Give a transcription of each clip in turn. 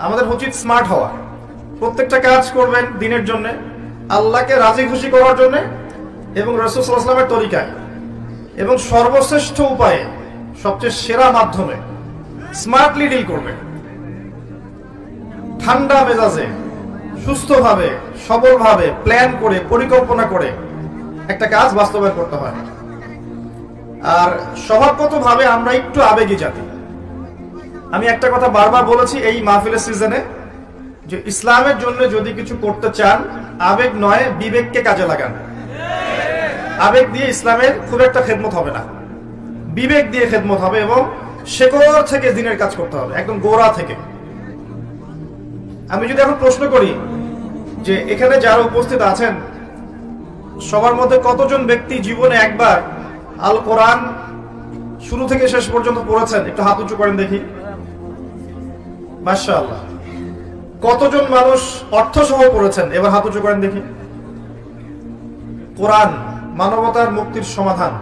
আমাদের উচিত স্মার্ট হওয়া। প্রত্যেকটা কাজ করবেন দিনের জন্য, আল্লাহকে রাজি খুশি করার জন্য এবং রাসূল সাল্লাল্লাহু আলাইহি ওয়াসাল্লামের তরিকায় এবং সর্বশ্রেষ্ঠ উপায়ে, সবচেয়ে সেরা মাধ্যমে স্মার্টলি ডিল করবেন। ঠান্ডা মেজাজে, সুস্থভাবে, সবলভাবে প্ল্যান করে, পরিকল্পনা করে একটা কাজ বাস্তবায়ন করতে হয়। আর স্বভাবগতভাবে আমরা একটু আবেগী জাতি। আমি একটা কথা বারবার বলেছি এই মাহফিলের সিজনে, যে ইসলামের জন্য যদি কিছু করতে চান, আবেগ নয় বিবেককে কাজে লাগান। আবেগ দিয়ে ইসলামের খুব একটা খেদমত হবে না, বিবেক দিয়ে খেদমত হবে এবং শেকড় থেকে দিনের কাজ করতে হবে, একদম গোড়া থেকে। আমি যদি এখন প্রশ্ন করি যে এখানে যারা উপস্থিত আছেন সবার মধ্যে কতজন ব্যক্তি জীবনে একবার আল কোরআন শুরু থেকে শেষ পর্যন্ত পড়েছেন? একটু হাত উঁচু করেন দেখি। মাশাআল্লাহ। কতজন মানুষ অর্থ সহ পড়েছেন? এবার হাত উঁচু করেন দেখি। কোরআন মানবতার মুক্তির সমাধান,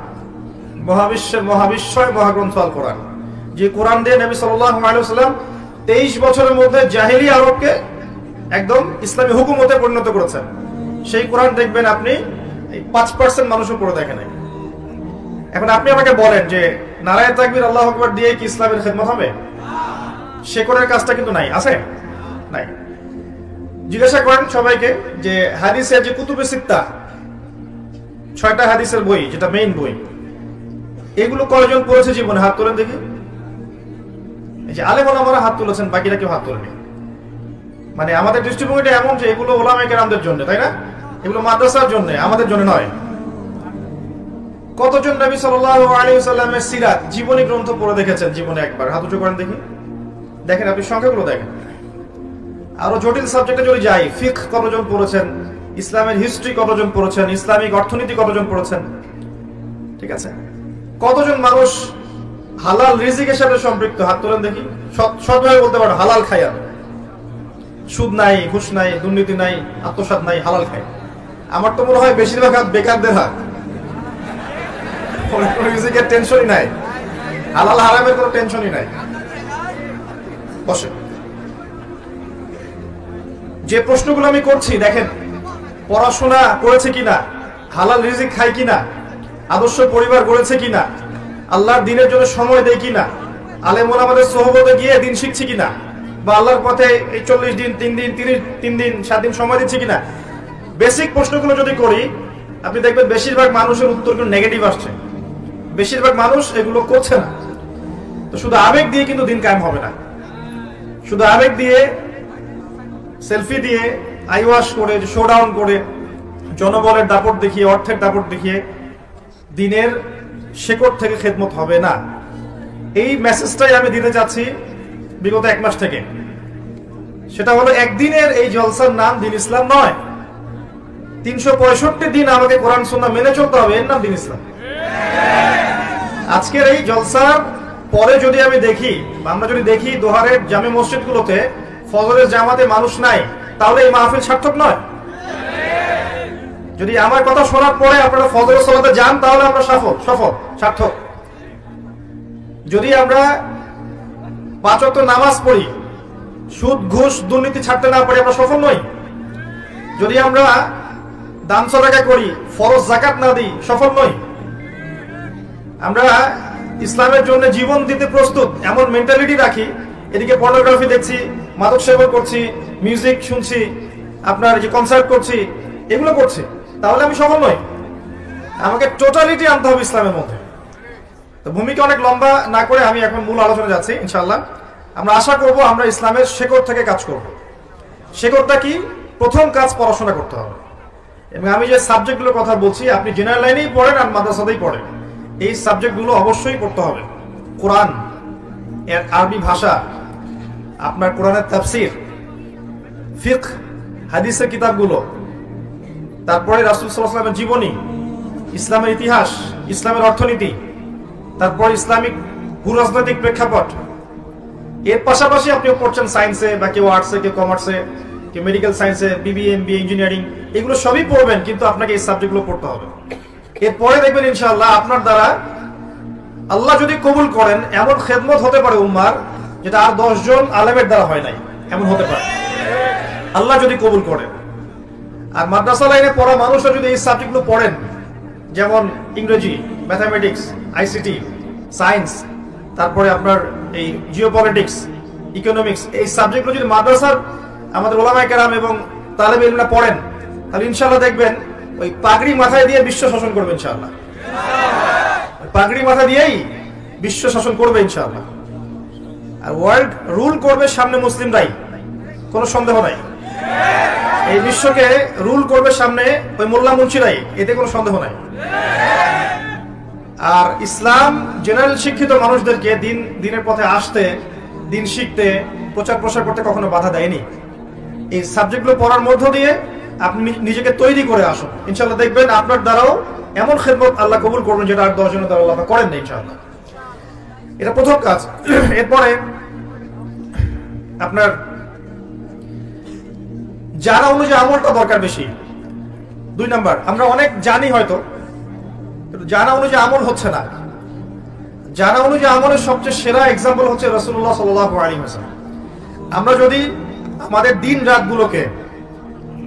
মহাবিশ্বের মহাবিশ্বয় মহাগ্রন্থ আল কোরআন, যে কোরআন দিয়ে নবী সাল্লাল্লাহু আলাইহি ওয়াসাল্লাম 23 বছরের মধ্যে জাহেলি আরবকে একদম ইসলামী হুকুমতে পরিণত করেছেন। সেই কোরআন দেখবেন আপনি 5% মানুষও পড়ে দেখেন। এখন আপনি আমাকে বলেন যে নারায়ে তাকবীর আল্লাহু আকবার দিয়ে কি ইসলামের খেদমত হবে? শেকড়ের কাজটা কিন্তু নাই, আছে নাই। জিজ্ঞাসা করেন সবাইকে যে হাদিসের যে কুতুবে সিত্তা, 6টা হাদিসের বই, যেটা মেইন বই, এগুলো কয়জন পড়েছে জীবনে? হাত তোলেন দেখি। এই যে আলেম ওলামারা হাত তুলেছেন, বাকিরা কেউ হাত তোলেনি। মানে আমাদের দৃষ্টিভঙ্গিটা এমন যে এগুলো ওলামায়ে কেরামদের জন্য, তাই না? এগুলো মাদ্রাসার জন্য, আমাদের জন্য নয়। কতজন নবী সাল্লাল্লাহু আলাইহি ওয়াসাল্লামের সিরাত জীবনী গ্রন্থ পড়ে দেখেছেন জীবনে একবার? হাত উঁচু করেন দেখি। দেখেন, আপনি সংখ্যাগুলো দেখেন। আরো জটিল সাবজেক্টে যদি যাই, ফিকহ কতজন পড়েছেন, ইসলামের হিস্ট্রি কতজন পড়েছেন, ইসলামিক অর্থনীতি কতজন পড়েছেন, ঠিক আছে? কতজন মানুষ হালাল রিজিকের সাথে সম্পৃক্ত? হাত তোলেন দেখি। সৎভাবে বলতে পারেন হালাল খায়া, সুদ নাই, ঘুষ নাই, দুর্নীতি নাই, আত্মসাৎ নাই, হালাল খায়। আমার তো মনে হয় বেশিরভাগ হাত বেকারদের হাত। রিজিকের টেনশনই নাই, হালাল হারামের কোনো টেনশনই নাই। বসে যে প্রশ্নগুলো আমি করছি দেখেন, পড়াশোনা করেছে কিনা, হালাল রিজিক খায় কিনা, আদর্শ পরিবার গড়েছে কিনা, আল্লাহর দ্বীনের জন্য সময় দেয় কিনা, আলেম ওলামাদের সোহবতে গিয়ে দিন শিখছে কিনা, বা আল্লাহর পথে এই 40 দিন 3 দিন 3 দিন 7 দিন সময় দিচ্ছে কিনা। বেসিক প্রশ্নগুলো যদি করি, আপনি দেখবেন বেশিরভাগ মানুষের উত্তরগুলো নেগেটিভ আসছে। বেশিরভাগ মানুষ এগুলো করছে না। তো শুধু আবেগ দিয়ে কিন্তু দিন কায়েম হবে না। শুধু আবেগ দিয়ে, সেলফি দিয়ে, আইওয়াশ করে, শোডাউন করে, জনবলের দাপট দেখিয়ে, অর্থের দাপট দেখিয়ে দিনের শেকড় থেকে খেদমত হবে না। এই মেসেজটাই আমি দিতে চাচ্ছি বিগত 1 মাস থেকে। সেটা হলো একদিনের এই জলসার নাম দিন ইসলাম নয়। 365 দিন আমাকে কোরআন সুন্নাহ মেনে চলতে হবে, এর নাম দিন ইসলাম। আজকের এই জলসার পরে যদি আমি দেখি, আমরা যদি দেখি দোহারের জামে মসজিদগুলোতে ফজরের জামাতে মানুষ নাই, তাহলে এই মাহফিল সার্থক নয়। যদি আমার কথা শোনার পরে আপনারা ফজরের সালাতে যান, তাহলে আমরা সফল, সার্থক। যদি আমরা 5 ওয়াক্ত নামাজ পড়ি, সুদ ঘুষ দুর্নীতি ছাড়তে না পারি, আমরা সফল নই। যদি আমরা দান সদকা করি, ফরজ যাকাত না দিই, সফল নই। আমরা ইসলামের জন্য জীবন দিতে প্রস্তুত এমন মেন্টালিটি রাখি, এদিকে পর্নোগ্রাফি দেখছি, মাদক সেবন করছি, মিউজিক শুনছি, আপনার যে কনসার্ট করছি, এগুলো করছি, তাহলে আমি সফল নই। আমাকে টোটালিটি আনতে হবে ইসলামের মধ্যে। তো ভূমিকা অনেক লম্বা না করে আমি এখন মূল আলোচনা যাচ্ছি। ইনশাআল্লাহ আমরা আশা করব আমরা ইসলামের শেকড় থেকে কাজ করব। শেকড়টা কি? প্রথম কাজ পড়াশোনা করতে হবে। এবং আমি যে সাবজেক্টগুলোর কথা বলছি, আপনি জেনারেল লাইনেই পড়েন আর মাদ্রাসাতেই পড়েন, এই সাবজেক্টগুলো অবশ্যই পড়তে হবে। কোরআন এর আরবি ভাষা, আপনার কোরআনের তাফসীর, ফিকহ, হাদিসের কিতাবগুলো, তারপরে রাসূল সাল্লাল্লাহু আলাইহি ওয়াসাল্লামের জীবনী, ইসলামের ইতিহাস, ইসলামের অর্থনীতি, তারপর ইসলামিক ভূরাজনৈতিক প্রেক্ষাপট। এর পাশাপাশি আপনি পড়ছেন সায়েন্সে, বা কেউ আর্টসে, কেউ কমার্সে, কেউ মেডিকেল সায়েন্সে, বিবিএ, এমবিএ, ইঞ্জিনিয়ারিং, এগুলো সবই পড়বেন, কিন্তু আপনাকে এই সাবজেক্টগুলো পড়তে হবে। এরপরে দেখবেন ইনশাআল্লাহ আপনার দ্বারা আল্লাহ যদি কবুল করেন এমন খেদমত হতে পারে উম্মার, যেটা আর 10 জন আলেমের দ্বারা হয় নাই। এমন হতে পারে, আল্লাহ যদি কবুল করেন। আর মাদ্রাসা লাইনে পড়া মানুষরা যদি এই সাবজেক্টগুলো পড়েন, যেমন ইংরেজি, ম্যাথামেটিক্স, আইসিটি, সায়েন্স, তারপরে আপনার এই জিওপলিটিক্স, ইকোনমিক্স, এই সাবজেক্টগুলো যদি মাদ্রাসার আমাদের ওলামায়ে কেরাম এবং তালেবে ইলমরা পড়েন, তাহলে ইনশাআল্লাহ দেখবেন ওই পাগড়ি মাথায় দিয়ে বিশ্ব শাসন করবে ইনশাআল্লাহ। পাগড়ি মাথা দিয়েই বিশ্ব শাসন করবে ইনশাআল্লাহ। আর ওয়ার্ল্ড রুল করবে সামনে মুসলিমরাই, কোনো সন্দেহ নাই। এই বিশ্বকে রুল করবে সামনে ওই মোল্লা মুন্সিরাই, এতে কোনো সন্দেহ নাই। আর ইসলাম জেনারেল শিক্ষিত মানুষদেরকে দিনের পথে আসতে, দিন শিখতে, প্রচার প্রসার করতে কখনো বাধা দেয়নি। এই সাবজেক্টগুলো পড়ার মধ্য দিয়ে আপনি নিজেকে তৈরি করে আসুন, ইনশাআল্লাহ দেখবেন আপনার দ্বারাও এমন খেদমত আল্লাহ কবুল করবেন যেটা আর 10 জনের দ্বারা আল্লাহ করেন না ইনশাআল্লাহ। এটা প্রথম কাজ। এরপরে আপনার জানা অনুযায়ী আমলটা দরকার বেশি। 2 নাম্বার, আমরা অনেক জানি হয়তো, কিন্তু জানা অনুযায়ী আমল হচ্ছে না। জানা অনুযায়ী আমলের সবচেয়ে সেরা এক্সাম্পল হচ্ছে রাসূলুল্লাহ সাল্লাল্লাহু আলাইহি ওয়াসাল্লাম। আমরা যদি আমাদের দিন রাতগুলোকে,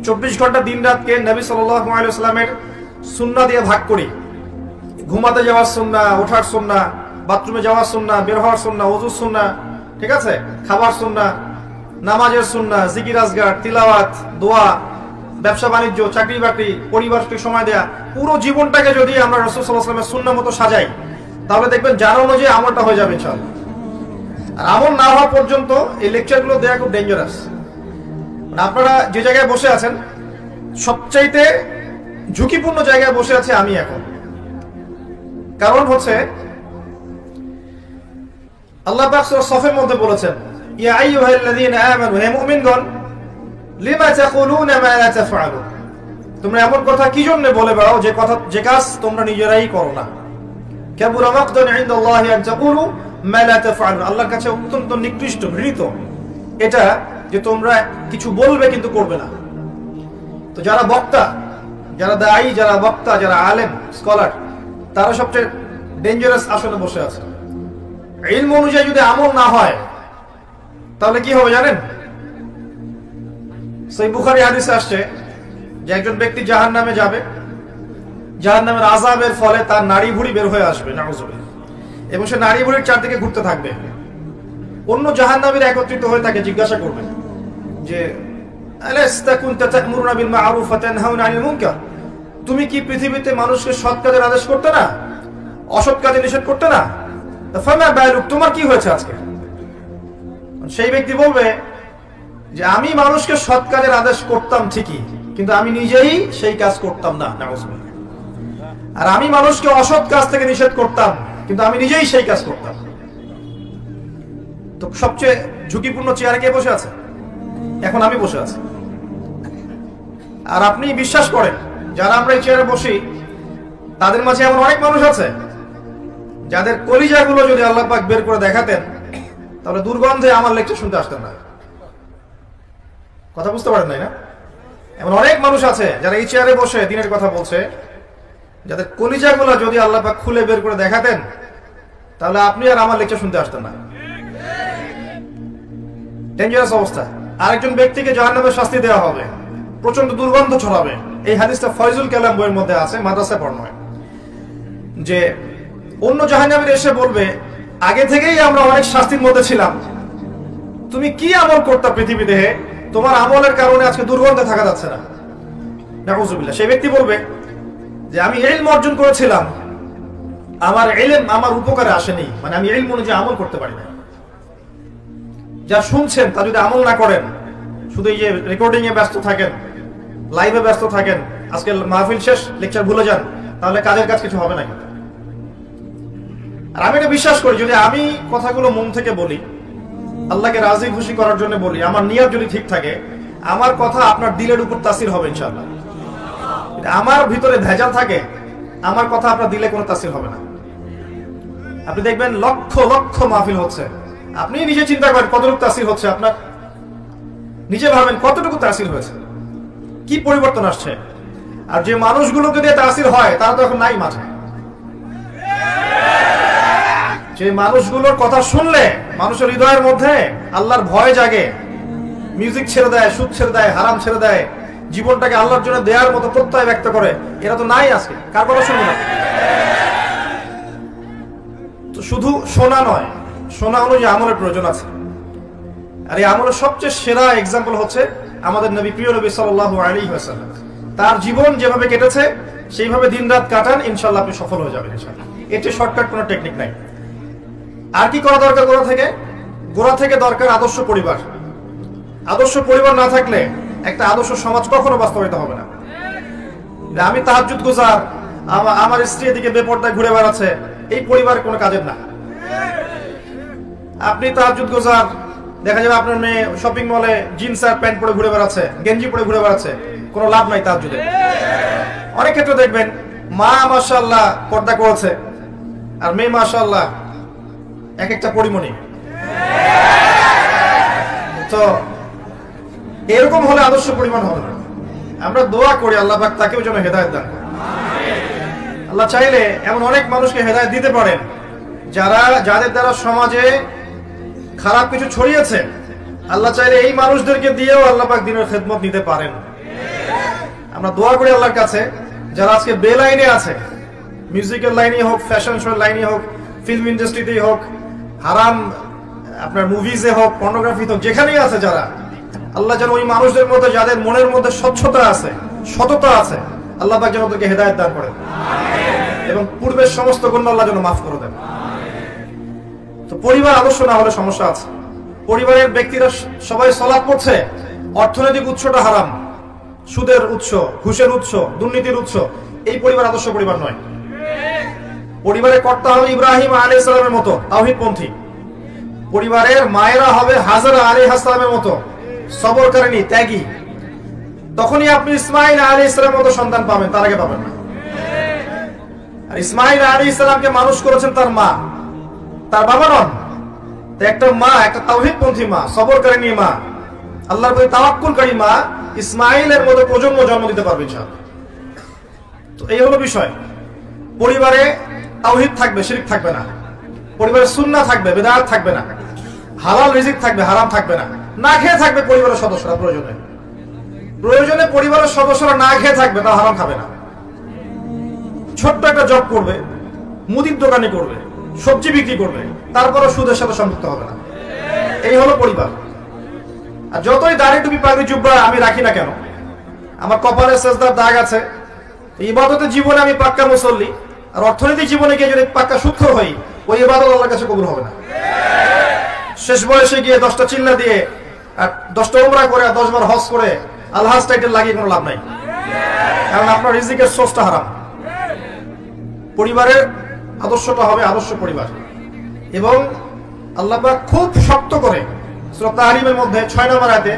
24 ঘন্টা দিন রাতকে নবী সাল্লাল্লাহু আলাইহি ওয়াসাল্লামের সুন্নাহ দিয়ে ভাগ করি, ঘুমাতে যাওয়ার সুন্নাহ, ওঠার সুন্নাহ, বাথরুমে যাওয়ার সুন্নাহ, বের হওয়ার সুন্নাহ, ওযুর সুন্নাহ, ঠিক আছে, খাবার সুন্নাহ, নামাজের সুন্নাহ, জিকির আজগার, তিলাওয়াত, দোয়া, ব্যবসা বাণিজ্য, চাকরি বাকরি, পরিবারকে সময় দেয়া, পুরো জীবনটাকে যদি আমরা রাসূল সাল্লাল্লাহু আলাইহি ওয়াসাল্লামের সুন্নাহ মতো সাজাই, তাহলে দেখবেন জানা অনুযায়ী আমলটা হয়ে যাবে ইনশাআল্লাহ। আর আমল না হওয়া পর্যন্ত এই লেকচারগুলো দেয়া খুব ডেঞ্জারাস। আপনারা যে জায়গায় বসে আছেন, সবচাইতে ঝুঁকিপূর্ণ জায়গায় বসে আছে আমি এখন। কারণ হচ্ছে আল্লাহ পাক সূরা সফের মধ্যে বলেছেন, ইয়া আইয়ুহাল্লাযীনা আমানু, হে মুমিনগণ, লিমা তাকুলুনা মা লা তাফআলুন, তোমরা এমন কথা কি জন্য বলে বেড়াও যে কাজ তোমরা নিজেরাই করো না। কাবুরা মাকতান ইনদাল্লাহি আন তাকুলু মা লা তাফআলুন, আল্লাহর কাছে অত্যন্ত নিকৃষ্ট, ঘৃণিত এটা যে তোমরা কিছু বলবে কিন্তু করবে না। তো যারা বক্তা, যারা দায়ী, যারা বক্তা, যারা আলেম, স্কলার, তারা সবচেয়ে ডেঞ্জারাস আসনে বসে আছে। ইলম অনুযায়ী যদি আমল না হয় তাহলে কি হবে জানেন? সহিহ বুখারী হাদিসে আসছে যে একজন ব্যক্তি জাহান্নামে যাবে, জাহান্নামের আযাবের ফলে তার নাড়ি ভুঁড়ি বের হয়ে আসবে, নাউযুবিল্লাহ, এবং সে নাড়ি ভুঁড়ির চারদিকে ঘুরতে থাকবে। অন্য জাহান্নামীরা একত্রিত হয়ে তাকে জিজ্ঞাসা করবে যে আলাস্তা কুনতা তা'মুরুনা বিল মা'রুফ ওয়া তানহাউনা আনিল মুনকার, তুমি কি পৃথিবীতে মানুষকে সৎ কাজের আদেশ করতে না, অসৎ কাজে নিষেধ করতে না? ফামা বালুক, তোমার কি হয়েছে আজকে? সেই ব্যক্তি বলবে যে আমি মানুষকে সৎ কাজের আদেশ করতাম ঠিকই, কিন্তু আমি নিজেই সেই কাজ করতাম না, নাউযুবিল্লাহ। আর আমি মানুষকে অসৎ কাজ থেকে নিষেধ করতাম, কিন্তু আমি নিজেই সেই কাজ করতাম। তো সবচেয়ে ঝুঁকিপূর্ণ চেয়ারে কে বসে আছে? এখন আমি বসে আছি। আর আপনি বিশ্বাস করেন, যারা আমরা এই চেয়ারে বসি তাদের মাঝে এমন অনেক মানুষ আছে যাদের কলিজাগুলো যদি আল্লাহ পাক বের করে দেখাতেন, তাহলে দুর্গন্ধে আমার লেকচার শুনতে আসতেন না। কথা বুঝতে পারেন নাই না? এমন অনেক মানুষ আছে যারা এই চেয়ারে বসে দিনের কথা বলছে, যাদের কলিজাগুলো যদি আল্লাহ পাক খুলে বের করে দেখাতেন, তাহলে আপনি আর আমার লেকচার শুনতে আসতেন না। ডেঞ্জারাস অবস্থা। আরেকজন ব্যক্তিকে জাহান্নামের শাস্তি দেওয়া হবে, প্রচন্ড দুর্গন্ধ ছড়াবে। এই হাদিসটা ফয়জুল কালাম বইয়ের মধ্যে আছে, মাদ্রাসায় পড়ানো হয়, যে অন্য জাহান্নামীরা এসে বলবে, আগে থেকেই আমরা অনেক শাস্তির মধ্যে ছিলাম, তুমি কি আমল করতা পৃথিবীতে, তোমার আমলের কারণে আজকে দুর্গন্ধে থাকা যাচ্ছে না, নাউযুবিল্লাহ। সেই ব্যক্তি বলবে যে আমি ইলম অর্জন করেছিলাম, আমার ইলম আমার উপকারে আসেনি, মানে আমি ইলম অনুযায়ী আমল করতে পারি না। যা শুনছেন তা যদি আমল না করেন, শুধু এই যে রেকর্ডিং এ ব্যস্ত থাকেন, লাইভে ব্যস্ত থাকেন, আজকে মাহফিল শেষ, লেকচার ভুলে যান, তাহলে কাজের কাজ কিছু হবে না। আর আমি এটা বিশ্বাস করি, যদি আমি কথাগুলো মন থেকে বলি, আল্লাহকে রাজি খুশি করার জন্য বলি, আমার নিয়ত যদি ঠিক থাকে, আমার কথা আপনার দিলের উপর তাসির হবে ইনশাআল্লাহ। আমার ভিতরে ভেজাল থাকে, আমার কথা আপনার দিলে কোনো তাসির হবে না। আপনি দেখবেন লক্ষ লক্ষ মাহফিল হচ্ছে, আপনি নিজে চিন্তা করেন কতটুকু তাসির হচ্ছে আপনার, নিজে ভাবেন কতটুকু তাসির হয়েছে, কি পরিবর্তন আসছে। আর যে মানুষগুলোকে দিয়ে তাসির হয় তারা তো এখন নাই মাঝে। যে মানুষগুলোর কথা শুনলে মানুষের হৃদয়ের মধ্যে আল্লাহর ভয় জাগে, মিউজিক ছেড়ে দেয়, সুদ ছেড়ে দেয়, হারাম ছেড়ে দেয়, জীবনটাকে আল্লাহর জন্য দেওয়ার মতো প্রত্যয় ব্যক্ত করে, এরা তো নাই আজকে। কার কথা শুনবো না? তো শুধু শোনা নয়, শোনা অনুযায়ী আমলের প্রয়োজন আছে। আর এই আমলের সবচেয়ে সেরা এক্সাম্পল হচ্ছে আমাদের নবী, প্রিয় নবী সাল্লাল্লাহু আলাইহি ওয়াসাল্লাম। তার জীবন যেভাবে কেটেছে সেইভাবে দিন রাত কাটান, ইনশাআল্লাহ আপনি সফল হয়ে যাবেন ইনশাআল্লাহ। এতে শর্টকাট কোনো টেকনিক নাই। আর কি করা দরকার? গোড়া থেকে দরকার আদর্শ পরিবার। আদর্শ পরিবার না থাকলে একটা আদর্শ সমাজ কখনো বাস্তবায়িত হবে না। আমি তাহাজ্জুদ গুজার, আমার স্ত্রী এদিকে বেপর্দায় ঘুরে বেড়াচ্ছে, এই পরিবার কোনো কাজের না। আপনি তাহাজ্জুদ গুজার, দেখা যাবে আপনার মেয়ে শপিং মলে জিন্স আর প্যান্ট পরে ঘুরে বেড়াচ্ছে, গেঞ্জি পরে ঘুরে বেড়াচ্ছে, কোনো লাভ নাই তাহাজ্জুদে। অনেক ক্ষেত্রে দেখবেন মা মাশাআল্লাহ পর্দা করেছে আর মেয়ে মাশাআল্লাহ এক একটা পরিমণি। তো এরকম হলে আদর্শ পরিমাণ হবে না। আমরা দোয়া করি আল্লাহ পাক তাকেও যেন হেদায়েত দান করেন। আল্লাহ চাইলে এমন অনেক মানুষকে হেদায়েত দিতে পারেন যাদের দ্বারা সমাজে খারাপ কিছু ছড়িয়েছে। আল্লাহ চাইলে এই মানুষদেরকে দিয়েও আল্লাহ পাক দ্বীনের খেদমত নিতে পারেন। আমরা দোয়া করি আল্লাহর কাছে, যারা আজকে বেলাইনে আছে, মিউজিক্যাল লাইনে হোক, ফ্যাশন শো লাইনে হোক, ফিল্ম ইন্ডাস্ট্রিতেই হোক, হারাম আপনার মুভিজে হোক, পর্নোগ্রাফিতে হোক, যেখানেই আছে যারা, আল্লাহ যেন ওই মানুষদের মধ্যে যাদের মনের মধ্যে স্বচ্ছতা আছে, সততা আছে, আল্লাহ পাক যেন ওদেরকে হেদায়েত দান করেন এবং পূর্বের সমস্ত গুনাহ আল্লাহ যেন মাফ করে দেন। তো পরিবার আদর্শ না হলে সমস্যা আছে। পরিবারের ব্যক্তিরা সবাই সালাত পড়ছে, অর্থনৈতিক উৎসটা হারাম, সুদের উৎস, ঘুষের উৎস, দুর্নীতির উৎস, এই পরিবার আদর্শ পরিবার নয়। পরিবারে কর্তা হবে ইব্রাহিম আলাইহিস সালামের মতো তাওহীদপন্থী। পরিবারের মায়েরা হবে হাজরা আলাইহিস সালামের মতো সবরকারিনী, ত্যাগী। তখনই আপনি ইসমাঈল আলাইহিস সালামের মতো সন্তান পাবেন, তার আগে পাবেন না। আর ইসমাঈল আলাইহিস সালামকে মানুষ করেছেন তার মা, তার বাবা নন। একটা মা, একটা তাওহীদপন্থী মা, সবরকারিনী মা, আল্লাহর প্রতি তাওয়াক্কুলকারী মা ইসমাঈলের মতো প্রজন্ম জন্ম দিতে পারবে ইনশাআল্লাহ। তো এই হলো বিষয়। পরিবারে তাওহীদ থাকবে, শিরক থাকবে না। পরিবারে সুন্নাহ থাকবে, বিদআত থাকবে না। হালাল রিজিক থাকবে, হারাম থাকবে না। না খেয়ে থাকবে পরিবারের সদস্যরা, প্রয়োজনে পরিবারের সদস্যরা না খেয়ে থাকবে, তা হারাম খাবে না। ছোট্ট একটা জব করবে, মুদির দোকানে করবে, সবজি বিক্রি করবে, তারপরও সুদের সাথে সম্পৃক্ত হবে না। এই হলো পরিবার। আর যতই দাড়ি টুপি পাগড়ি জুব্বা আমি রাখি না কেন, আমার কপালে সেজদার দাগ আছে, ইবাদতের জীবনে আমি পাক্কা মুসল্লি, আর অর্থনৈতিক জীবনে গিয়ে যদি পাক্কা সুদখোর হই, ওই ইবাদত আল্লাহর কাছে কবুল হবে না। শেষ বয়সে গিয়ে 10টা চিল্লা দিয়ে আর 10টা উমরা করে আর 10 বার হজ করে আলহাজ টাইটেল লাগিয়ে কোনো লাভ নাই, কারণ আপনার রিজিকের সোর্সটা হারাম। পরিবারের আদর্শটা হবে আদর্শ পরিবার। এবং আল্লাহ পাক খুব শক্ত করে সূরা তাহরিমের মধ্যে 6 নম্বর আয়াতে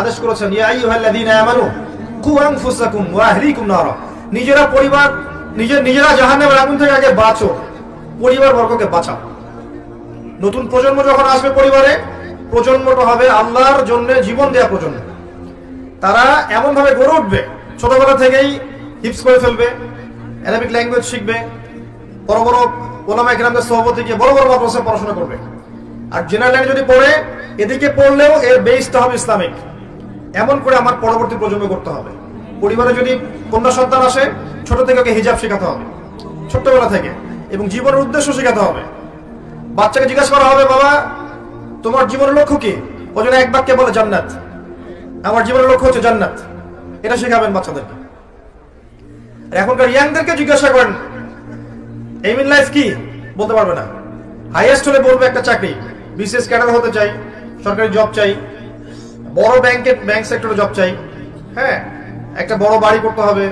আদেশ করেছেন, ইয়া আইয়ুহাল্লাযীনা আমানু কু আনফুসাকুম ওয়া আহলিকুম নারা। নিজেরা জাহান্নামের আগুন থেকে আগে বাঁচো, পরিবার বর্গকে বাঁচাও। নতুন প্রজন্ম যখন আসবে পরিবারে, প্রজন্মটা হবে আল্লাহর জন্য জীবন দেয়া প্রজন্ম। তারা এমন ভাবে গড়ে উঠবে, ছোটবেলা থেকেই হিফজ করে ফেলবে, আরবিক ল্যাঙ্গুয়েজ শিখবে, বড় বড় ওলামা ইকরামদের সোহবতে গিয়ে বড় বড় মাদ্রাসায় পড়াশোনা করবে। আর জেনারেল লাইনে যদি পড়ে, এদিকে পড়লেও এর বেসটা হবে ইসলামিক। এমন করে আমার পরবর্তী প্রজন্ম করতে হবে। পরিবারে যদি কন্যা সন্তান আসে, ছোট থেকে ওকে হিজাব শেখাতে হবে, ছোট্টবেলা থেকে, এবং জীবনের উদ্দেশ্য শেখাতে হবে। বাচ্চাকে জিজ্ঞাসা করা হবে, বাবা তোমার জীবনের লক্ষ্য কি? ও যেন এক বাক্যে বলে জান্নাত, আমার জীবনের লক্ষ্য হচ্ছে জান্নাত। এটা শেখাবেন বাচ্চাদেরকে। এখনকার ইয়াংদেরকে জিজ্ঞাসা করেন এইম ইন লাইফ কি, বলতে পারবে না। হাইয়েস্ট হলে বলবে একটা চাকরি, বিসিএস ক্যাডার হতে চাই, সরকারি জব চাই, বড় ব্যাংক সেক্টরে জব চাই, হ্যাঁ, একটা বড় বাড়ি করতে হবে,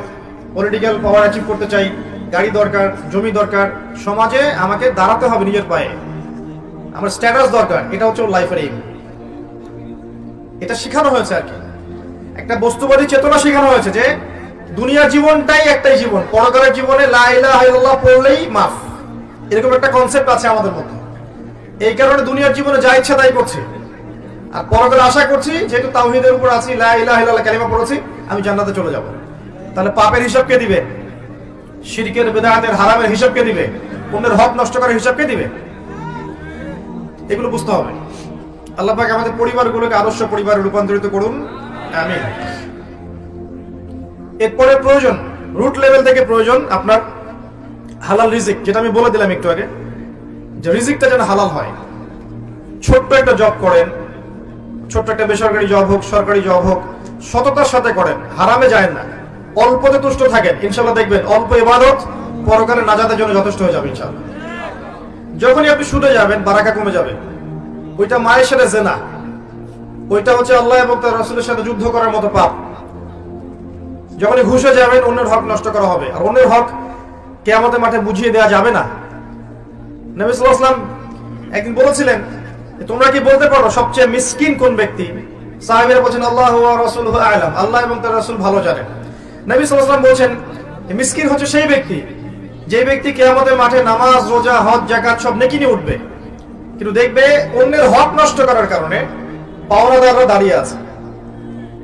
পলিটিক্যাল পাওয়ার অ্যাচিভ করতে চাই, গাড়ি দরকার, জমি দরকার, সমাজে আমাকে দাঁড়াতে হবে নিজের পায়ে, আমার স্ট্যাটাস দরকার। এটা হচ্ছে লাইফের এইম। এটা শেখানো হয়েছে আর কি, একটা বস্তুবাদী চেতনা শেখানো হয়েছে যে দুনিয়ার জীবনটাই একটাই জীবন, পরকালের জীবনে লা ইলাহা ইল্লাল্লাহ পড়লেই মাফ, এরকম একটা কনসেপ্ট আছে আমাদের মধ্যে। এই কারণে দুনিয়ার জীবনে যা ইচ্ছা তাই করছি, আর পরকালে আশা করছি যেহেতু তাওহীদের উপর আছি, লা ইলাহা ইল্লাল্লাহ কালিমা পড়েছি, আমি জান্নাতে চলে যাব। তাহলে পাপের হিসাব কে দিবে? শিরকের, বিদআতের, হারামের হিসাব কে দিবে? অন্যের হক নষ্ট করার হিসাব কে দিবে? এগুলো বুঝতে হবে। আল্লাহ পাক আমাদের পরিবারগুলোকে আদর্শ পরিবারে রূপান্তরিত করুন, আমিন। এরপরে প্রয়োজন, রুট লেভেল থেকে প্রয়োজন আপনার হালাল রিজিক, যেটা আমি বলে দিলাম একটু আগে, যে রিজিকটা যেন হালাল হয়। ছোট্ট একটা জব করেন, ছোট্ট একটা বেসরকারি জব হোক, সরকারি জব হোক, সততার সাথে করেন, হারামে যায় না, অল্পতে তুষ্ট থাকেন, ইনশাল্লাহ দেখবেন অল্প ইবাদত পরকালে নাজাতের জন্য যথেষ্ট হয়ে যাবে ইনশাল্লাহ। যখনই আপনি শুনে যাবেন বারাকা কমে যাবে। ওইটা মায়ের সাথে জেনা, ওইটা হচ্ছে আল্লাহ এবং তার রাসূলের সাথে যুদ্ধ করার মতো পাপ। যখনই ঘুষে যাবেন অন্যের হক নষ্ট করা হবে, আর অন্যের হক কিয়ামতের মাঠে বুঝিয়ে দেওয়া যাবে না। নবী সাল্লাল্লাহু আলাইহি ওয়াসাল্লাম একদিন বলেছিলেন, তোমরা কি বলতে পারো সবচেয়ে মিসকিন কোন ব্যক্তি? সাহাবীরা বলেন আল্লাহু ওয়া রাসূলুহু আ'লাম, আল্লাহ এবং তার রাসূল ভালো জানেন। নবী সাল্লাল্লাহু আলাইহি ওয়াসাল্লাম বলেন মিসকিন হচ্ছে সেই ব্যক্তি যে ব্যক্তি কিয়ামতের মাঠে নামাজ, রোজা, হজ, যাকাত সব নেকি নিয়ে উঠবে, কিন্তু দেখবে অন্যের হক নষ্ট করার কারণে পাওনাদাররা দাঁড়িয়ে আছে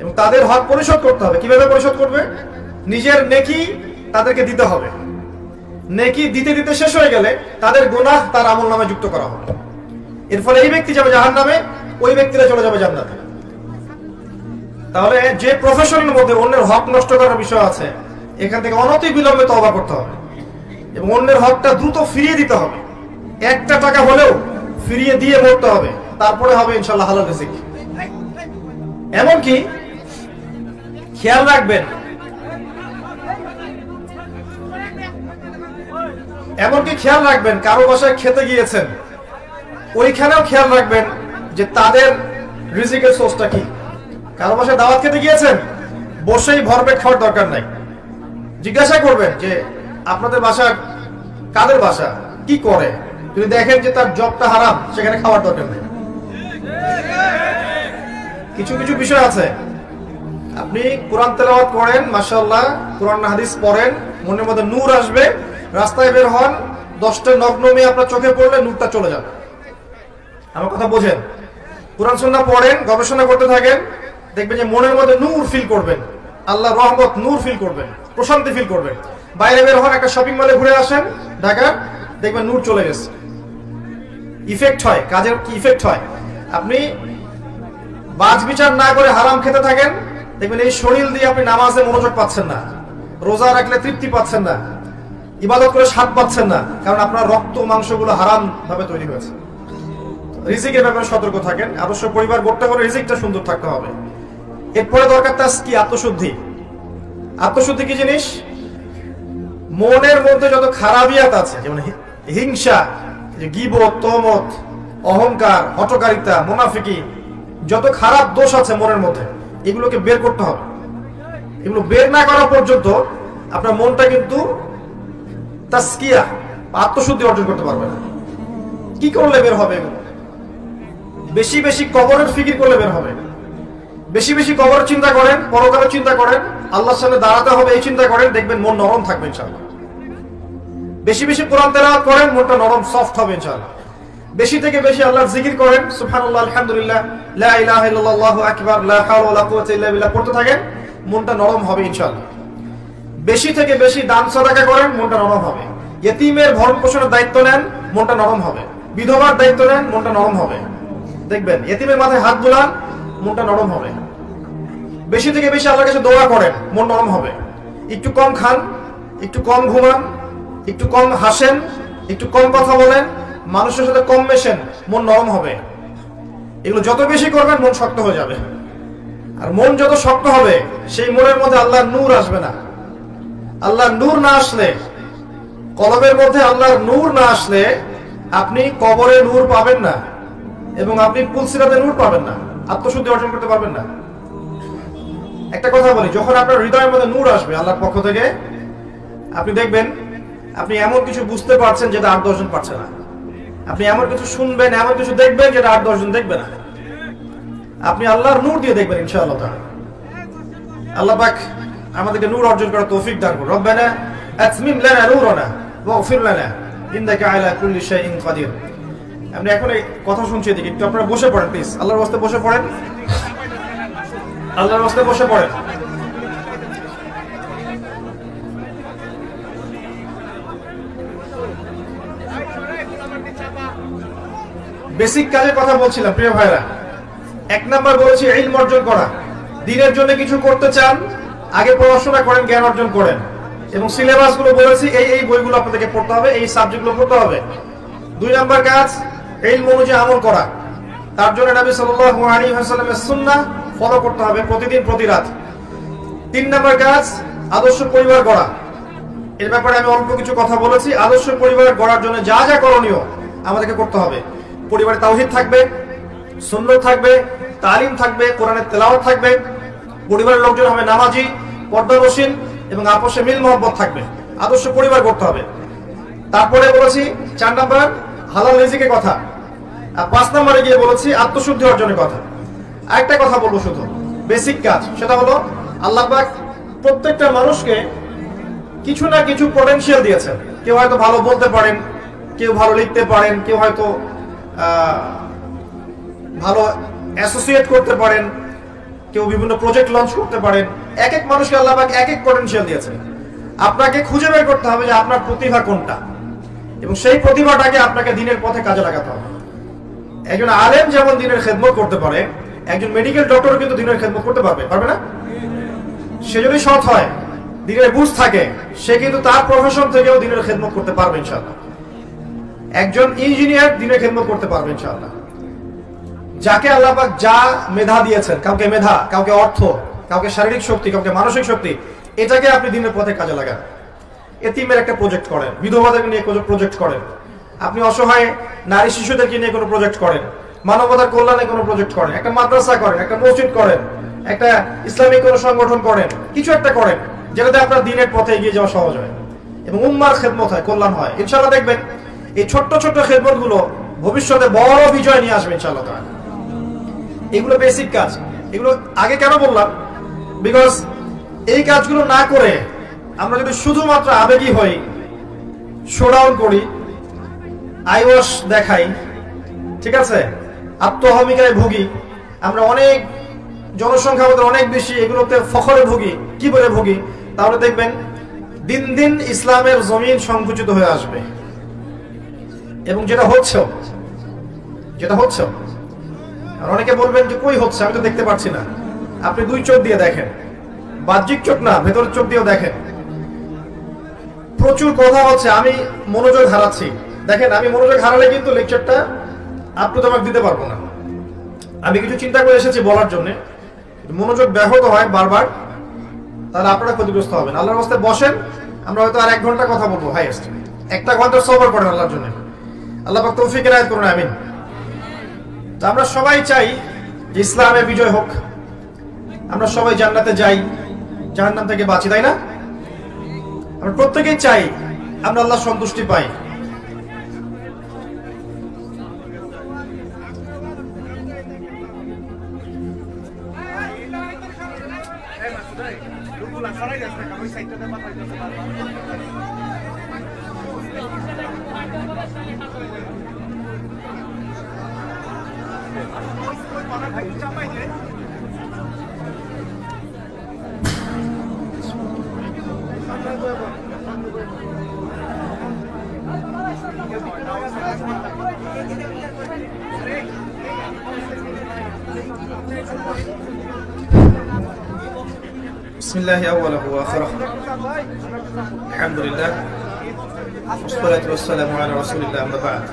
এবং তাদের হক পরিশোধ করতে হবে। কিভাবে পরিশোধ করবে? নিজের নেকি তাদেরকে দিতে হবে। নেকি দিতে দিতে শেষ হয়ে গেলে তাদের গুনাহ তার আমলনামায় যুক্ত করা হবে। এর ফলে এই ব্যক্তি যাবে জাহান্নামে, ওই ব্যক্তিরা চলে যাবে জান্নাতে। তাহলে যে প্রফেশনের মধ্যে অন্যের হক নষ্ট করার বিষয় আছে, এখান থেকে অনতি বিলম্বে তওবা করতে হবে এবং অন্যের হকটা দ্রুত ফিরিয়ে দিতে হবে। একটা টাকা হলেও ফিরিয়ে দিয়ে মরতে হবে, তারপরে হবে ইনশাআল্লাহ হালাল রিজিক। এমনকি খেয়াল রাখবেন, কারো বাসায় খেতে গিয়েছেন, ওইখানেও খেয়াল রাখবেন যে তাদের রিজিকের সোর্সটা কি। কারো বাসায় দাওয়াত খেতে গিয়েছেন, বসেই ভরপেট খাওয়ার দরকার নাই। জিজ্ঞাসা করবেন যে আপনাদের বাসা কাদের বাসা, কি করে। যদি দেখেন যে তার জবটা হারাম, সেখানে খাওয়ার দরকার নেই। কিছু কিছু বিষয় আছে, আপনি কোরআন তেলাওয়াত করেন, মাশাআল্লাহ, কোরআন হাদিস পড়েন, মনের মধ্যে নূর আসবে, রাস্তায় বের হন, 10টা নগ্ন মেয়ে আপনার চোখে পড়লে নূরটা চলে যাবে। আমার কথা বোঝেন? কোরআন সুন্নাহ পড়েন, গবেষণা করতে থাকেন, দেখবেন যে মনের মধ্যে নূর ফিল করবেন, আল্লাহর রহমত নূর ফিল করবেন, প্রশান্তি ফিল করবেন। বাইরে বের হন, একটা শপিং মলে ঘুরে আসেন ঢাকা, দেখবেন নূর চলে গেছে। ইফেক্ট হয়, কাজের কি ইফেক্ট হয়? আপনি বাজ বিচার না করে হারাম খেতে থাকেন, দেখবেন এই শরীর দিয়ে আপনি নামাজে মনোযোগ পাচ্ছেন না, রোজা রাখলে তৃপ্তি পাচ্ছেন না, ইবাদত করে স্বাদ পাচ্ছেন না, কারণ আপনার রক্ত মাংসগুলো হারাম ভাবে তৈরি হয়েছে। রিজিকের ব্যাপারে সতর্ক থাকেন। আদর্শ পরিবার গড়তে হলে রিজিকটা সুন্দর থাকতে হবে। এরপরে দরকার তাজকিয়া, আত্মশুদ্ধি। আত্মশুদ্ধি কি জিনিস? মনের মধ্যে যত খারাপিয়াত আছে, যেমন হিংসা, গীবত, তহমত, অহংকার, হঠকারিতা, মুনাফিকি, যত খারাপ দোষ আছে মনের মধ্যে, এগুলোকে বের করতে হবে। এগুলো বের না করা পর্যন্ত আপনার মনটা কিন্তু তাজকিয়া, আত্মশুদ্ধি অর্জন করতে পারবে না। কি করলে বের হবে? এগুলো বেশি বেশি কবরের ফিকির করলে বের হবে। বেশি বেশি কবরের চিন্তা করেন, পরকালের চিন্তা করেন, আল্লাহর সামনে দাঁড়াতে হবে এই চিন্তা করেন, দেখবেন মন নরম থাকবে ইনশাআল্লাহ। বেশি বেশি কোরআন তেলাওয়াত করেন, মনটা নরম সফট হবে ইনশাআল্লাহ। বেশি থেকে বেশি আল্লাহর জিকির করেন, সুবহানাল্লাহ, আলহামদুলিল্লাহ, লা ইলাহা ইল্লাল্লাহ, আল্লাহু আকবার, লা হাওলা ওয়ালা কুওয়াতা ইল্লা বিল্লাহ পড়তে থাকেন, মনটা নরম হবে ইনশাআল্লাহ। বেশি থেকে বেশি দান সাদাকা করেন, মনটা নরম হবে। ইতিমের ভরণ পোষণের দায়িত্ব নেন, মনটা নরম হবে। বিধবার দায়িত্ব নেন, মনটা নরম হবে। দেখবেন ইতিমের মাথায় হাত বুলান, মনটা নরম হবে। বেশি থেকে বেশি আল্লাহর কাছে দোয়া করেন, মন নরম হবে। একটু কম খান, একটু কম ঘুমান, একটু কম হাসেন, একটু কম কথা বলেন, মানুষের সাথে কম মেশেন, মন নরম হবে। এগুলো যত বেশি করবেন মন শক্ত হয়ে যাবে। আর মন যত শক্ত হবে, সেই মনের মধ্যে আল্লাহর নূর আসবে না। আল্লাহর নূর না আসলে, কলবের মধ্যে আল্লাহর নূর না আসলে, আপনি কবরে নূর পাবেন না এবং আপনি পুলসিরাতে নূর পাবেন না, আত্মশুদ্ধি অর্জন করতে পারবেন না। একটা কথা বলি, যখন আপনার হৃদয়ের মধ্যে নূর আসবে আল্লাহর পক্ষ থেকে, আপনি দেখবেন আপনি এমন কিছু বুঝতে পারছেন যেটা 8-10 জন পারছে না। আপনি এমন কিছু শুনবেন, এমন কিছু দেখবেন যেটা 8-10 জন দেখবে না। আপনি আল্লাহর নূর দিয়ে দেখবেন ইনশাআল্লাহ তাআলা। আল্লাহ পাক আমাদেরকে নূর অর্জন করার তৌফিক দান করুন। রব্বানা আতমিম লানা নূরানা ওয়াগফির লানা ইন্নাকা আলা কুল্লি শাইইন কাদির। আপনি এখন এই কথা শুনছি, এদিকে একটু আপনারা বসে পড়েন প্লিজ, আল্লাহর ওয়াস্তে বসে পড়েন, আল্লাহর ওয়াস্তে বসে পড়েন। বেসিক কাজের কথা বলছিলাম প্রিয় ভাইরা। এক নাম্বার বলেছি ইলম অর্জন করা। দ্বীনের জন্য কিছু করতে চান, আগে পড়াশোনা করেন, জ্ঞান অর্জন করেন, এবং সিলেবাস গুলো বলেছি এই বইগুলো আপনাদেরকে পড়তে হবে, এই সাবজেক্টগুলো পড়তে হবে। 2 নাম্বার কাজ ইলম অনুযায়ী আমল করা। তার জন্য নবী সাল্লাল্লাহু আলাইহি ওয়াসাল্লামের সুন্নাহ ফলো করতে হবে প্রতিদিন প্রতি রাত। 3 নাম্বার কাজ আদর্শ পরিবার গড়া। এর ব্যাপারে আমি অল্প কিছু কথা বলেছি। আদর্শ পরিবার গড়ার জন্য যা যা করণীয় আমাদেরকে করতে হবে। পরিবারে তাওহীদ থাকবে, সুন্নাত থাকবে, তালিম থাকবে, কোরআনের তেলাওয়াত থাকবে, পরিবারের লোকজন হবে নামাজি, পর্দানশীল এবং আপসে মিল মহব্বত থাকবে। আদর্শ পরিবার করতে হবে। তারপরে বলেছি 4 নাম্বার হালাল রিজিকের কথা, আর 5 নম্বরে গিয়ে বলেছি আত্মশুদ্ধি অর্জনের কথা। আরেকটা কথা বলবো, শুধু বেসিক কাজ, সেটা হলো আল্লাহ পাক প্রত্যেকটা মানুষকে কিছু না কিছু পটেনশিয়াল দিয়েছেন। কেউ হয়তো ভালো বলতে পারেন, কেউ ভালো লিখতে পারেন, কেউ হয়তো ভালো অ্যাসোসিয়েট করতে পারেন, কেউ বিভিন্ন প্রজেক্ট লঞ্চ করতে পারেন। এক এক মানুষকে আল্লাহ পাক এক এক পটেনশিয়াল দিয়েছেন। আপনাকে খুঁজে বের করতে হবে যে আপনার প্রতিভা কোনটা, এবং সেই প্রতিভাটাকে আপনাকে দ্বীনের পথে কাজে লাগাতে হবে। একজন আলেম যেমন দ্বীনের খেদমত করতে পারে, একজন মেডিকেল ডক্টর কিন্তু দ্বীনের খেদমত করতে পারবে না? সে যদি সৎ হয়, দ্বীনের বুঝ থাকে, সে কিন্তু তার প্রফেশন থেকেও দ্বীনের খেদমত করতে পারবে ইনশাআল্লাহ। একজন ইঞ্জিনিয়ার দ্বীনের খেদমত করতে পারবে ইনশাআল্লাহ। যাকে আল্লাহ পাক যা মেধা দিয়েছেন, কাউকে মেধা, কাউকে অর্থ, কাউকে শারীরিক শক্তি, কাউকে মানসিক শক্তি, এটাকে আপনি দ্বীনের পথে কাজে লাগান। এতিমের একটা প্রজেক্ট করেন, বিধবাদেরকে নিয়ে প্রজেক্ট করেন, আপনি অসহায় নারী শিশুদেরকে নিয়ে কোনো প্রজেক্ট করেন, মানবতার কল্যাণে কোনো প্রজেক্ট করেন, একটা মাদ্রাসা করেন, একটা মসজিদ করেন, একটা ইসলামিক কোনো সংগঠন করেন, কিছু একটা করেন যেটাতে আপনার দ্বীনের পথে এগিয়ে যাওয়া সহজ হয় এবং উম্মার খেদমত হয়, কল্যাণ হয়। ইনশাআল্লাহ দেখবেন এই ছোট্ট ছোট্ট খেদমত গুলো ভবিষ্যতে বড় বিজয় নিয়ে আসবে ইনশাআল্লাহ তাআলা। এগুলো বেসিক কাজ। এগুলো আগে কেন বললাম? বিকজ এই কাজগুলো না করে আমরা যদি শুধুমাত্র আবেগী হই, শোডাউন করি, আইওয়াশ দেখাই, ঠিক আছে, আত্মহমিকায় ভুগি, আমরা অনেক জনসংখ্যা আমাদের অনেক বেশি, এগুলোতে ফখরে ভুগি, কি বলে ভুগি, তাহলে দেখবেন দিন দিন ইসলামের জমিন সংকুচিত হয়ে আসবে। এবং যেটা হচ্ছে আর অনেকে বলবেন যে কই হচ্ছে, আমি তো দেখতে পাচ্ছি না। আপনি 2 চোখ দিয়ে দেখেন, বাহ্যিক চোখ না, ভেতরের চোখ দিয়েও দেখেন। প্রচুর কথা হচ্ছে, আমি মনোযোগ হারাচ্ছি। দেখেন, আমি মনোযোগ হারালে কিন্তু লেকচারটা আপনি তো আমাকে দিতে পারবো না। আমি কিছু চিন্তা করে এসেছি বলার জন্য, মনোযোগ ব্যাহত হয় বারবার, তাহলে আপনারা ক্ষতিগ্রস্ত হবেন। আল্লাহর রাস্তায় বসেন, আমরা হয়তো আর 1 ঘন্টা কথা বলবো, হাইয়েস্ট 1 ঘন্টা সবর করেন আল্লাহর জন্য। আল্লাহ পাক তৌফিক এনায়েত করুন, আমিন। তো আমরা সবাই চাই যে ইসলামের বিজয় হোক, আমরা সবাই জান্নাতে যাই, জাহান্নাম থেকে বাঁচি, তাই না? আমরা প্রত্যেকেই চাই আমরা আল্লাহর সন্তুষ্টি পাই। Bismillah awwalahu wa akhirahu. Alhamdulillah. Wassalatu wassalamu ala rasulillah, amma ba'd.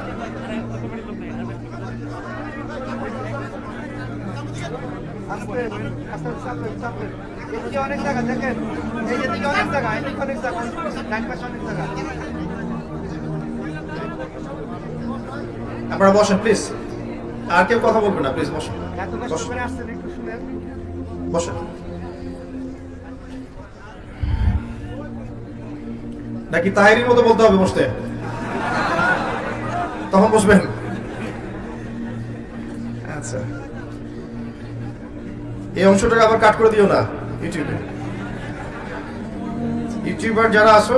আপনারা বসেন প্লিজ, আর কেউ কথা বলবেন না, প্লিজ বসেন বসেন। নাকি তাহেরির মতো বলতে হবে বসতে? তখন বসবেন। আচ্ছা, এই অংশটাকে আবার কাট করে দিও না ইউটিউবে। ইউটিউবার যারা আছো,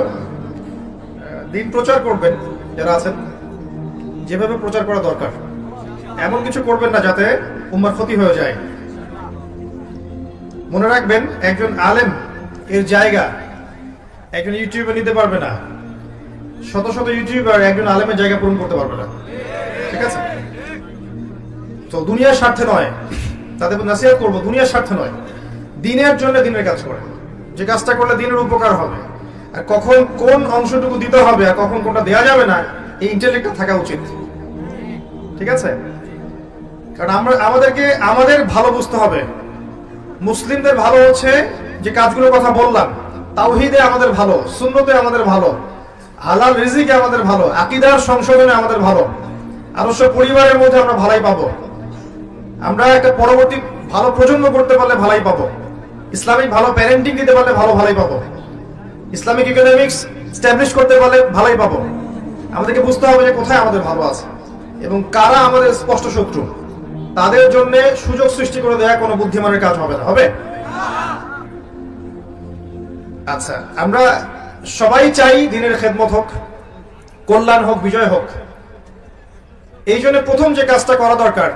দিন প্রচার করবেন, যারা আছেন, যেভাবে প্রচার করা দরকার এমন কিছু করবেন না যাতে উম্মার ক্ষতি হয়ে যায়। মনে রাখবেন, একজন আলেম এর জায়গা একজন ইউটিউবার নিতে পারবে না। শত শত ইউটিউবার একজন আলেমের জায়গা পূরণ করতে পারবে না, ঠিক আছে? তো দুনিয়ার স্বার্থে নয়, তাদের নসিহত করবো, দুনিয়ার স্বার্থে নয়, দিনের জন্য দিনের কাজ করে, যে কাজটা করলে দিনের উপকার হবে। আর কখন কোন অংশটুকু দিতে হবে আর কখন কোনটা দেওয়া যাবে না, এই ইন্টেলেক্টটা থাকা উচিত। ঠিক আছে? কারণ আমাদেরকে আমাদের ভালো বুঝতে হবে। মুসলিমদের ভালো হচ্ছে যে কাজগুলোর কথা বললাম, তাওহীদে আমাদের ভালো, সুন্নতে আমাদের ভালো, হালাল রিজিকে আমাদের ভালো, আকীদার সংশোধনে আমাদের ভালো, আদর্শ পরিবারের মধ্যে আমরা ভালাই পাবো, আমরা একটা পরবর্তী ভালো প্রজন্ম করতে পারলে ভালাই পাবো, ইসলামিক ভালো প্যারেন্টিং দিতে পারলে ভালাই পাবো, ইসলামিক ইকোনমিক্স এস্টাবলিশ করতে পারলে ভালাই পাবো। আমাদেরকে বুঝতে হবে যে কোথায় আমাদের ভালো আছে এবং কারা আমাদের স্পষ্ট শত্রু। তাদের জন্য সুযোগ সৃষ্টি করে দেয়া কোনো বুদ্ধিমানের কাজ হবে না, হবে? আচ্ছা, আমরা সবাই চাই দিনের খেদমত হোক, কল্যাণ হোক, বিজয় হোক। এই জন্য প্রথম যে কাজটা করা দরকার,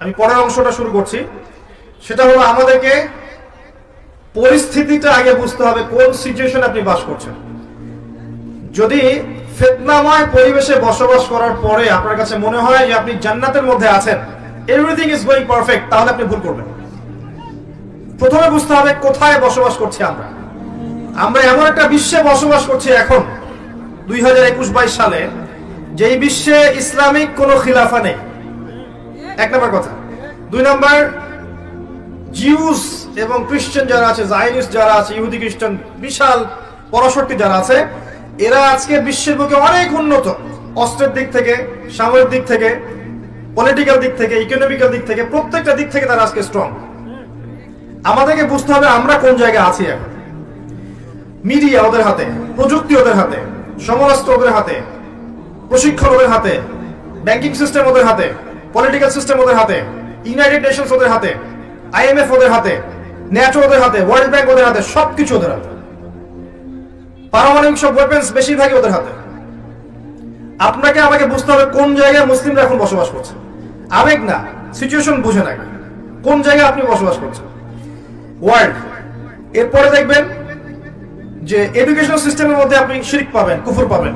আমি পরের অংশটা শুরু করছি, সেটা হলো আমাদেরকে পরিস্থিতিটা আগে বুঝতে হবে, কোন সিচুয়েশনে আপনি বাস করছেন। যদি ফিতনাময় পরিবেশে বসবাস করার পরে আপনার কাছে মনে হয় যে আপনি জান্নাতের মধ্যে আছেন, এভরিথিং ইজ গোয়িং পারফেক্ট, তাহলে আপনি ভুল করবেন। প্রথমে বুঝতে হবে কোথায় বসবাস করছি আমরা। আমরা এমন একটা বিশ্বে বসবাস করছি এখন 2021-22 সালে, যেই বিশ্বে ইসলামিক কোনো খিলাফা নেই, এক নম্বর কথা। দুই নম্বর, জিউস এবং খ্রিস্টান যারা আছে, জায়নিস্ট যারা আছে, ইহুদি খ্রিস্টান বিশাল পরাশক্তি যারা আছে, এরা আজকে বিশ্বের বুকে অনেক উন্নত, অস্ত্রের দিক থেকে, সামরিক দিক থেকে, পলিটিক্যাল দিক থেকে, ইকোনমিক্যাল দিক থেকে, প্রত্যেকটা দিক থেকে তারা আজকে স্ট্রং। আমাদেরকে বুঝতে হবে আমরা কোন জায়গায় আছি এখন। মিডিয়া ওদের হাতে, প্রযুক্তি ওদের হাতে, সমরাস্ত্র ওদের হাতে, প্রশিক্ষণ ওদের হাতে, ব্যাংকিং সিস্টেম ওদের হাতে, পলিটিক্যাল সিস্টেম ওদের হাতে, ইউনাইটেড নেশনস ওদের হাতে, IMF ওদের হাতে, ন্যাটো ওদের হাতে, ওয়ার্ল্ড ব্যাংক ওদের হাতে, সবকিছু ওদের হাতে। পারমাণবিক সব ওয়েপন্স বেশিরভাগই ওদের হাতে। আপনাকে আমাকে বুঝতে হবে কোন জায়গায় মুসলিমরা এখন বসবাস করছে। আবেগ না, সিচুয়েশন বুঝে না, কোন জায়গায় আপনি বসবাস করছেন ওয়ার্ল্ড। এরপরে দেখবেন যে এডুকেশনাল সিস্টেমের মধ্যে আপনি শিরক পাবেন, কুফর পাবেন।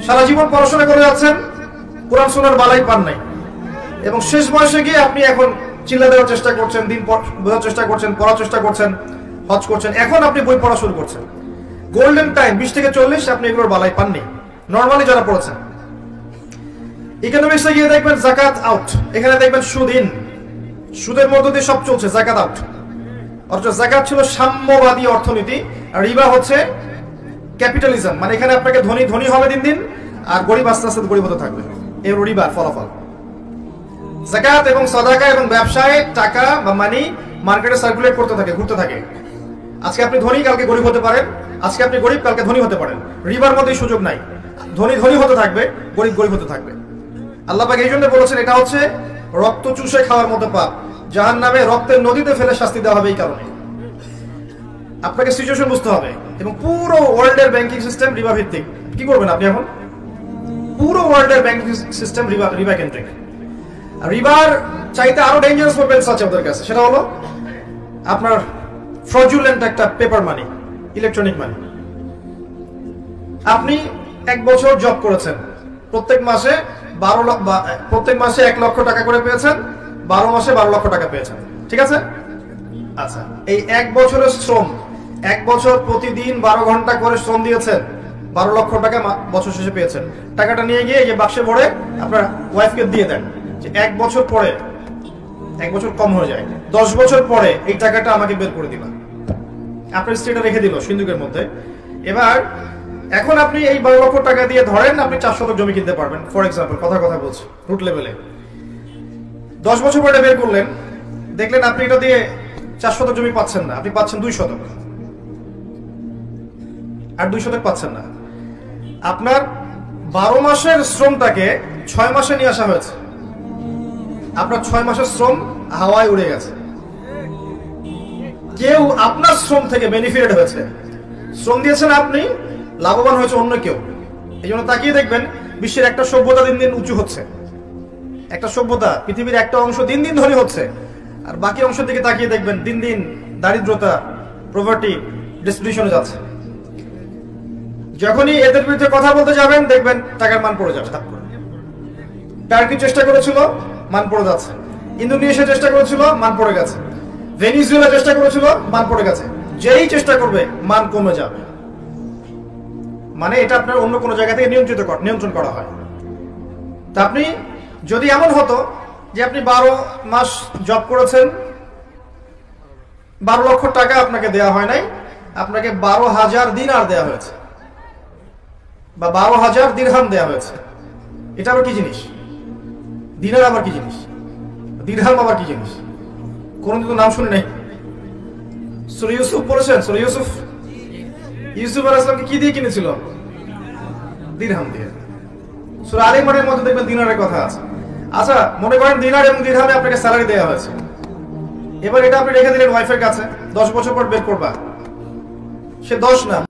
সারা জীবন পড়াশোনা করে যাচ্ছেন, কোরআন সুন্নাহর বালাই পান নাই, এবং শেষ বয়সে গিয়ে আপনি এখন চিল্লা দেওয়ার চেষ্টা করছেন, দিন বোঝার চেষ্টা করছেন, পড়ার চেষ্টা করছেন, হজ করছেন, এখন আপনি বই পড়া শুরু করছেন। গোল্ডেন টাইম 20 থেকে 40 আপনি এগুলোর বালাই পাননি, নর্মালি যারা পড়েছেন। ইকোনমিক্সে গিয়ে দেখবেন যাকাত আউট, এখানে দেখবেন সুদ ইন, সুদের মধ্য দিয়ে সব চলছে, যাকাত আউট। অর্থাৎ যাকাত ছিল সাম্যবাদী অর্থনীতি, আর রিবা হচ্ছে ক্যাপিটালিজম, মানে এখানে আপনাকে ধনী ধনী হবে দিন দিন, আর গরিব আস্তে আস্তে গরিব হতে থাকবে, এর রিবার ফলাফল। যাকাত এবং সাদাকা এবং ব্যবসায় টাকা বা মানি মার্কেটে সার্কুলেট করতে থাকে, ঘুরতে থাকে। আজকে আপনি ধনী, কালকে গরিব হতে পারেন, আজকে আপনি গরিব, কালকে ধনী হতে পারেন। রিবার মধ্যে সুযোগ নাই, ধনী ধনী হতে থাকবে, গরিব গরিব হতে থাকবে। আল্লাহ পাক এই জন্য বলেছেন এটা হচ্ছে রক্ত চুষে খাওয়ার মতো পাপ, জাহান্নামে রক্তের নদীতে ফেলে শাস্তি দেওয়া হবে। এই কারণে আপনাকে সিচুয়েশন বুঝতে হবে, এবং পুরো ওয়ার্ল্ডের ব্যাংকিং সিস্টেম রিবা ভিত্তিক। কি করবেন আপনি এখন? পুরো ওয়ার্ল্ডের ব্যাংকিং সিস্টেম রিবা কেন্দ্রিক। রিবার চাইতে আরো ডেঞ্জারাস ওয়েপন্স আছে ওদের কাছে, সেটা হলো আপনার ফ্রডুলেন্ট একটা পেপার মানি, ইলেকট্রনিক মানি। আপনি 1 বছর জব করেছেন, প্রত্যেক মাসে 1 লক্ষ টাকা করে পেয়েছেন, 12 মাসে 12 লক্ষ টাকা পেয়েছেন, ঠিক আছে? আচ্ছা, এই 1 বছরের শ্রম, 1 বছর প্রতিদিন 12 ঘন্টা করে শ্রম দিয়েছেন, 12 লক্ষ টাকা বছর শেষে পেয়েছেন। টাকাটা নিয়ে গিয়ে এই বাক্সে ভরে আপনার ওয়াইফকে দিয়ে দেন, যে 1 বছর পরে, 1 বছর কম হয়ে যায়, 10 বছর পরে এই টাকাটা আমাকে বের করে দিবা। আপনার স্ত্রীটা রেখে দিল সিন্ধুকের মধ্যে। এবার এখন আপনি এই 12 লক্ষ টাকা দিয়ে ধরেন আপনি 4 শতক জমি কিনতে পারবেন, ফর এক্সাম্পল, কথা বলছি রুট লেভেলে। 10 বছর পরে বের করলেন, দেখলেন আপনি এটা দিয়ে 4 শতক জমি পাচ্ছেন না, আপনি পাচ্ছেন 2 শতক, আর 2 শতক পাচ্ছেন না। আপনার 12 মাসের শ্রমটাকে 6 মাসে নিয়ে আসা হয়েছে, আপনার 6 মাসের শ্রম হাওয়ায় উড়ে গেছে। কেউ আপনার শ্রম থেকে বেনিফিটেড হয়েছে, শ্রম দিয়েছেন আপনি, লাভবান হয়েছে অন্য কেউ। এই জন্য তাকিয়ে দেখবেন বিশ্বের একটা সভ্যতা দিন দিন উঁচু হচ্ছে, একটা সভ্যতা, পৃথিবীর একটা অংশ দিন দিন ধনী হচ্ছে, আর বাকি অংশের দিকে তাকিয়ে দেখবেন দিন দিন দারিদ্রতা, প্রভার্টি, ডিস্ট্রিবিউশনে যাচ্ছে। যখনই এদের বিরুদ্ধে কথা বলতে যাবেন দেখবেন টাকার মান পড়ে যাচ্ছে। টার্কি চেষ্টা করেছিল, মান পড়ে যাচ্ছে। ইন্দোনেশিয়া চেষ্টা করেছিল, মান পড়ে গেছে। ভেনিজুয়েলা চেষ্টা করেছিল, মান পড়ে গেছে। যেই চেষ্টা করবে মান কমে যাবে। মানে এটা আপনার অন্য কোনো জায়গা থেকে নিয়ন্ত্রণ করা হয়। তা আপনি যদি এমন হতো যে আপনি 12 মাস জব করেছেন, 12 লক্ষ টাকা আপনাকে দেওয়া হয় নাই, আপনাকে 12,000 দিনার দেওয়া হয়েছে বা 12,000 দিরহাম দেওয়া হয়েছে। এটা আবার কি জিনিস? দিনার আবার কি জিনিস? দিরহাম আবার কি জিনিস? কোনদিন তো নাম শুনে নাই। সূরা ইউসুফ পড়েছেন? সূরা ইউসুফ আলাইহিস সালামকে কি দিয়ে কিনেছিল? দিরহাম দিয়ে। সূরা আলে ইমরানের মধ্যে দেখবেন দিনারের কথা আছে। আচ্ছা, মনে করেন দিনার এবং দিরহামে আপনাকে স্যালারি দেওয়া হয়েছে। এবার এটা আপনি রেখে দিলেন ওয়াইফের কাছে, 10 বছর পর বের করবা। সে 10 না